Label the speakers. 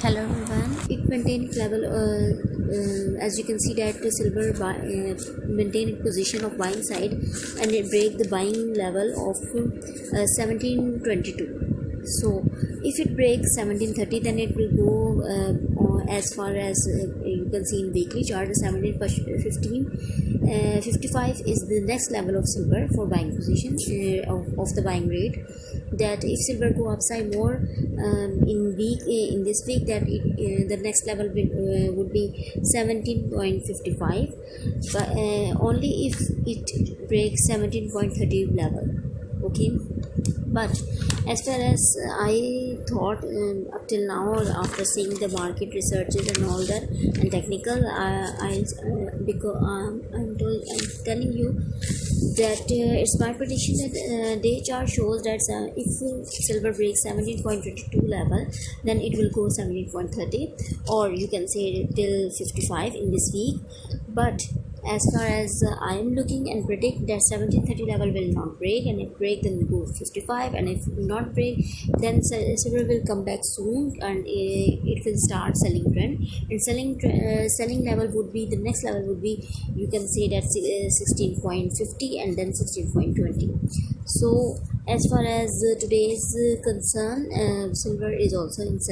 Speaker 1: Hello everyone. It maintained level as you can see that the silver maintain its position of buying side and it break the buying level of 1722. So if it breaks 1730, then it will go as far as you can see in weekly chart. 55 is the next level of silver for buying position of the buying rate. That if silver go upside more in this week, that the next level would be 17.55, but only if it breaks 17.30 level. Okay, but as far as I thought up till now, after seeing the market researches and all that and technical, because I'm telling you that it's my prediction that day chart shows that if silver breaks 17.22 level, then it will go 17.30, or you can say till 55 in this week. But as far as I am looking and predict that 1730 level will not break, and if break then go 55, and if not break then silver will come back soon and it will start selling trend, and selling level would be the next level would be, you can say that 16.50 and then 16.20. So as far as today's concern, silver is also in